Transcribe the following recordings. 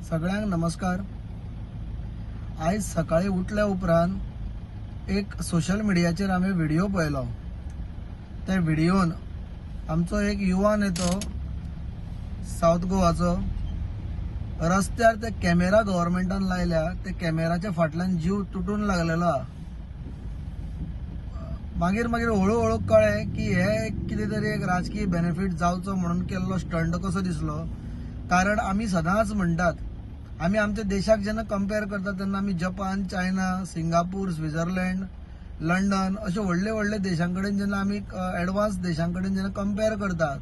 सगळ्यांक नमस्कार। आज सकाळी उठल्या उपरांत एक सोशल मीडियाचेर आम्ही व्हिडिओ पळयलो। त्या व्हिडिओन आमचो एक युवा नेतो साउथ गोवाचो रस्त्यार ते कॅमेरा गव्हर्नमेंटान लायल्या, ते कॅमेराच्या फाटल्यान जीव तुटून लागलेलो हा। मागीर हळूहळू कळ्ळें की हे कितें तरी एक राजकीय बेनिफिट जावचो म्हणून केल्लो स्टंट कसो दिसलो। कारण आमी सदांच म्हणटात, आमी आमच्या देशाक जेन्ना कंपेअर करतात तेन्ना आमी Japan, China, Singapore, Switzerland, London अशा व्हडले व्हडले देशांकडेन जेन्ना आमी एडवान्स देशांकडेन जेन्ना कंपेअर करतात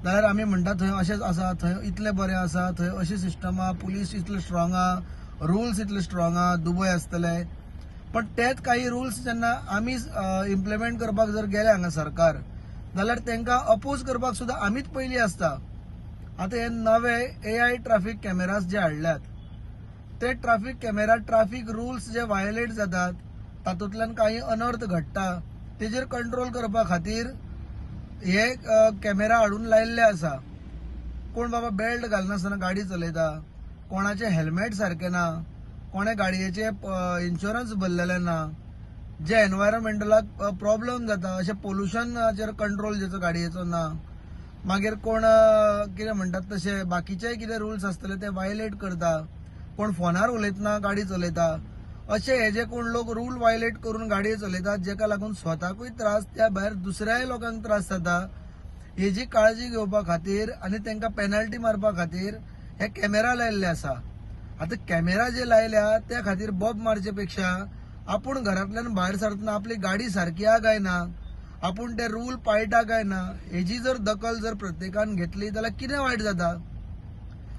जाल्यार आमी म्हणटात थंय अशेंच आसा, थंय इतले बरें आसा, थंय अशी सिस्टम आहा, पुलीस इतले स्ट्रॉंग आहा, रूल्स इतले स्ट्रॉंग आहा, दुबय आसतले। पण तेच काही रूल्स जेन्ना आमी इम्प्लिमेंट करपाक जर गेले हांगा सरकार, जाल्यार तेंकां अपोज करपाक सुद्दां आमीच पयलीं आसता। आता हे नवे AI ट्रॅफिक कॅमेराज जे हाडल्यात, ते ट्रॅफिक कॅमेरा ट्रॅफिक रूल्स जे वायोलेट जातात तातूंतल्यान काही अनर्थ घडटा तेजेर कंट्रोल करपा खातीर हे कॅमेरा हाडून लायल्ले आसा। कोण बाबा बेल्ट घालनासतना गाडी चलयता, कोणाचे हेल्मेट सारखे ना, कोणे गाडयेचे इन्शुरन्स भरलेले ना, जे एनवायरमेंटलाक प्रॉब्लेम जाता, अशे पोल्युशनाचेर कंट्रोल जेचो गाडयेचो ना, मागीर कोण कितें म्हणटात तशे बाकीचे कितें रूल्स आसतले ते वायोलेट करता, कोण फोनार उलयतना गाडी चलयता, अशे हे जे कोण लोक रूल वायोलेट करून गाडी चलयतात, जेका लागून स्वताकूय त्रास त्या भायर दुसऱ्याय लोकांक त्रास जाता, हेजी काळजी घेवपा खातीर आनी तेंकां पेनल्टी मारपा खातीर हे कॅमेरा लायल्ले आसा। आता कॅमेरा जे लायल्या त्या खातीर बॉब मारचे पेक्षा आपूण घरांतल्यान भायर सरतना आपली गाडी सारकी आहा काय ना, आपूण ते रूल पाळटा काय ना, हेजी जर दखल जर प्रत्येकान घेतली जाल्यार कितें वायट जाता।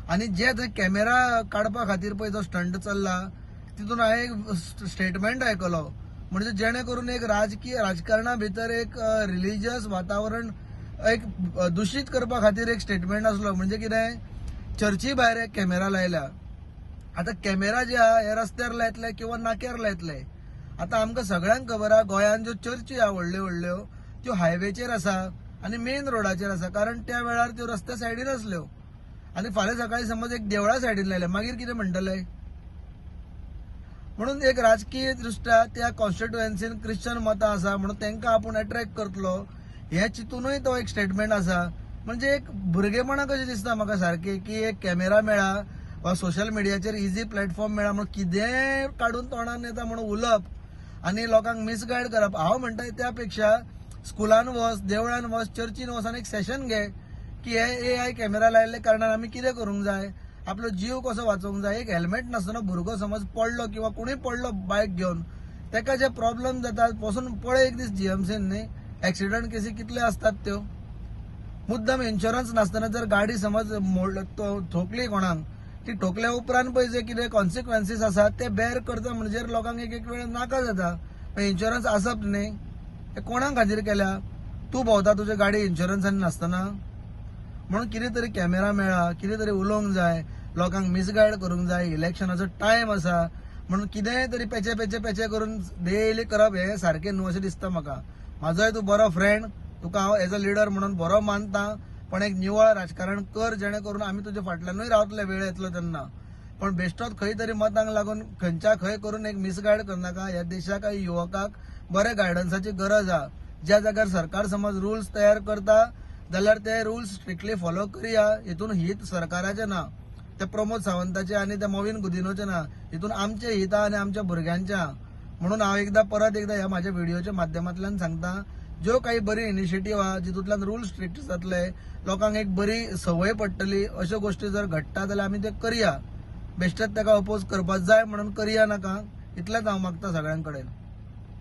आणि जे थंय कॅमेरा काडपा खातीर पळय जो स्टंट चल्ला तितून हांवें एक स्टेटमेंट आयकलो, म्हणजे जेणे करून एक राजकारणा भितर एक रिलिजियस वातावरण एक दूषित करपा खातीर एक स्टेटमेंट आसलो। म्हणजे कितें, चर्ची भायर एक कॅमेरा लायल्या। आता कॅमेरा जे आहा हे रस्त्यार लायतले किंवा नाक्यार लायतले। आता आमकां सगळ्यांक खबर आहा गोंयान ज्यो चर्ची आहा व्हडल्यो व्हडल्यो त्यो हायवेचेर आसा आनी मेन रोडाचेर आसा, कारण त्या वेळार त्यो रस्त्या सायडीन आसल्यो। आणि फाल्यां सकाळी समज एक देवळा सायडीन लायल्या मागीर कितें म्हणटले। म्हणून एक राजकीय दृश्ट्या त्या कॉन्स्टिट्युएन्सीन क्रिश्चन मतां आसा म्हणून तेंकां आपूण अट्रॅक्ट करतलो हे चिंतूनय तो एक स्टेटमेंट आसा। म्हणजे एक भुरगेपणा कशें दिसता म्हाका सारकें की एक कॅमेरा मेळा वा सोशल मिडियाचेर इजी प्लॅटफॉर्म मेळा म्हणून कितेंय काडून तोंडान येता म्हणून उलोवप आनी लोकांक मिसगायड करप। हांव म्हणटा त्या पेक्षा स्कुलान वच, देवळान वच, चर्चीन वच आनी एक सेशन घे की हे AI कॅमेरा लायल्ले कारणान आमी कितें करूंक जाय, आपलो जीव कसो वाचोवंक जाय। एक हेल्मेट नासतना भुरगो समज पडलो किंवा कोणूय पडलो बायक घेवन, तेका जे प्रॉब्लेम जातात पसून पळय एक दीस GMCन न्ही एक्सिडंट केसी कितले असतात त्यो। मुद्दाम इन्शुरन्स नासतना जर गाडी समज ठोकली कोणाक, ती ठोकल्या उपरांत पळय जे कितें कॉन्सिक्वेन्सीस आसात ते बेर करता म्हणजे लोकांक एक वेळ नाका जाता। इन्शुरन्स आसप न्ही हे कोणा खातीर केल्या, तूं भोंवता तुजे गाडी इन्शुरन्सान नासतना। म्हणून कितें तरी कॅमेरा मेळा, कितें तरी उलोवंक जाय, लोकांक मिसगायड करूंक जाय। इलेक्शनाचो टायम आसा म्हणून कितेंय तरी पेचे करून डेली करप हे सारकें न्हू अशें दिसता म्हाका। म्हाजोय तूं बरो फ्रेंड, तुका हांव एज अ लिडर म्हणून बरो मानता, पण एक निवळ राजकारण कर जेणे करून आमी तुजे फाटल्यानूय रावतले वेळ येतलो तेन्ना। पण बेश्टोच खंय तरी मतांक लागून खंयच्या खंय करून एक मिसगायड करनाका। ह्या देशाक युवकाक बरे गायडन्साची गरज आहा। ज्या जाग्यार सरकार समज रूल्स तयार करता जाल्यार ते रूल्स स्ट्रिक्टली फॉलो करुया। हितून हित सरकाराचे ना, ते प्रमोद सावंताचे आणि ते मोविन गुदिन्होचे ना, हितून आमचे हित आणि आमच्या भुरग्यांचे आहा। म्हणून हांव परत एकदा ह्या म्हाज्या व्हिडिओच्या माध्यमांतल्यान सांगता, ज्यो काही बरी इनिशिएटिव्ह आहा जितूंतल्यान रूल्स स्ट्रिक्ट जातले, लोकांक एक बरी संवय पडटली, अश्यो गोष्टी जर घडटा जाल्यार आमी ते करया। बेश्टेच तेका अपोज करपाक जाय म्हणून करया नाका, इतलेंच हांव मागता सगळ्यां कडेन।